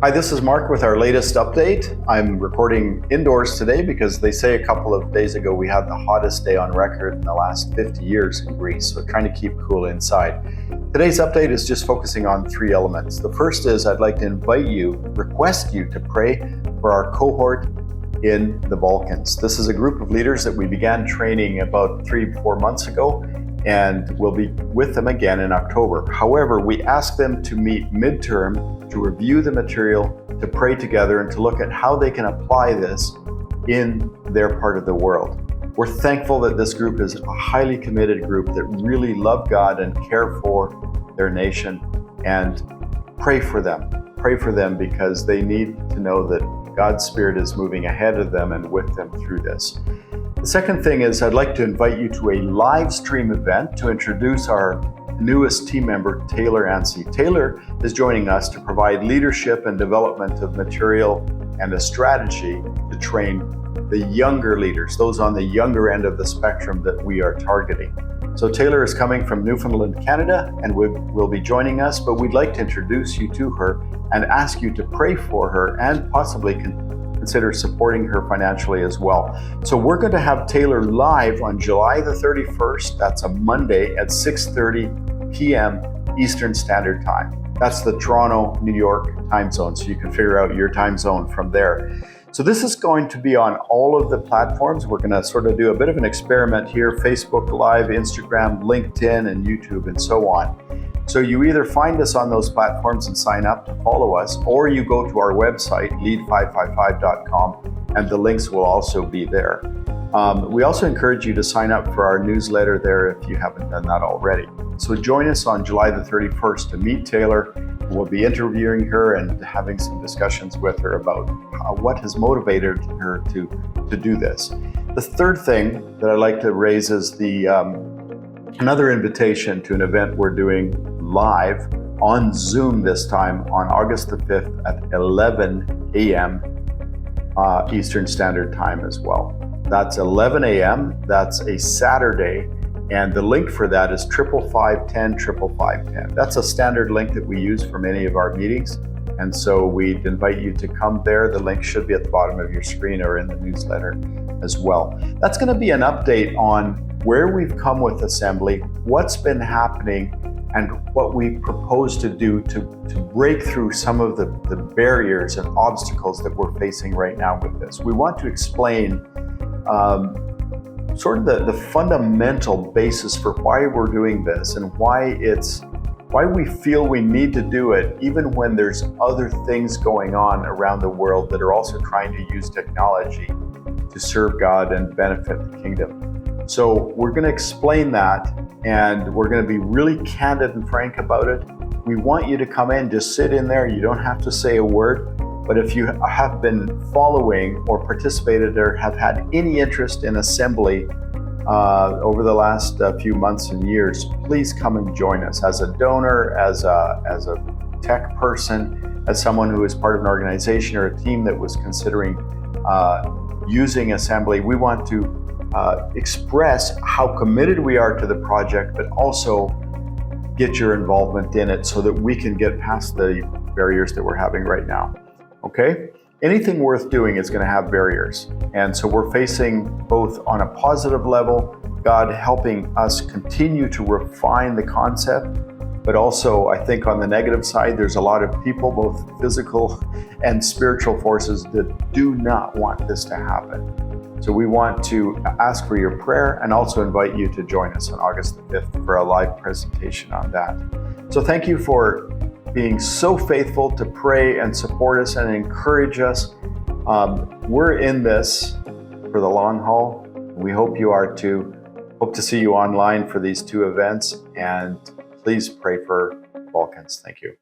Hi, this is Mark with our latest update. I'm recording indoors today because they say a couple of days ago we had the hottest day on record in the last 50 years in Greece, so trying to keep cool inside. Today's update is just focusing on three elements. The first is I'd like to request you to pray for our cohort in the Balkans. This is a group of leaders that we began training about 3-4 months ago, and we'll be with them again in October. However, we asked them to meet midterm to review the material, to pray together, and to look at how they can apply this in their part of the world. We're thankful that this group is a highly committed group that really love God and care for their nation, and pray for them. Pray for them because they need to know that God's Spirit is moving ahead of them and with them through this. The second thing is I'd like to invite you to a live stream event to introduce our newest team member, Taylor Ansey. Taylor is joining us to provide leadership and development of material and a strategy to train the younger leaders, those on the younger end of the spectrum that we are targeting. So Taylor is coming from Newfoundland, Canada, and will be joining us, but we'd like to introduce you to her and ask you to pray for her and possibly consider supporting her financially as well. So we're going to have Taylor live on July the 31st. That's a Monday at 6:30 p.m. Eastern Standard Time. That's the Toronto, New York time zone, so you can figure out your time zone from there. So this is going to be on all of the platforms. We're going to sort of do a bit of an experiment here: Facebook Live, Instagram, LinkedIn, and YouTube, and so on. So you either find us on those platforms and sign up to follow us, or you go to our website, lead555.com, and the links will also be there. We also encourage you to sign up for our newsletter there if you haven't done that already. So join us on July the 31st to meet Taylor. We'll be interviewing her and having some discussions with her about what has motivated her to do this. The third thing that I'd like to raise is another invitation to an event we're doing live on Zoom this time on August the 5th at 11 a.m. Eastern Standard Time as well. That's 11 a.m. That's a Saturday, and the link for that is 55510 That's a standard link that we use for many of our meetings, and so we'd invite you to come there. The link should be at the bottom of your screen or in the newsletter as well. That's going to be an update on where we've come with Assembly, what's been happening, and what we propose to do to break through some of the barriers and obstacles that we're facing right now with this. We want to explain sort of the fundamental basis for why we're doing this and why we feel we need to do it, even when there's other things going on around the world that are also trying to use technology to serve God and benefit the kingdom. So we're going to explain that, and we're going to be really candid and frank about it. We want you to come in, just sit in there. You don't have to say a word. But if you have been following or participated or have had any interest in Assembly over the last few months and years, please come and join us as a donor, as a tech person, as someone who is part of an organization or a team that was considering using Assembly. We want to express how committed we are to the project, but also get your involvement in it so that we can get past the barriers that we're having right now. Okay? Anything worth doing is going to have barriers. And so we're facing, both on a positive level, God helping us continue to refine the concept, but also I think on the negative side, there's a lot of people, both physical and spiritual forces, that do not want this to happen. So we want to ask for your prayer and also invite you to join us on August the 5th for a live presentation on that. So thank you for being so faithful to pray and support us and encourage us. We're in this for the long haul. We hope you are too. Hope to see you online for these two events, and please pray for Balkans. Thank you.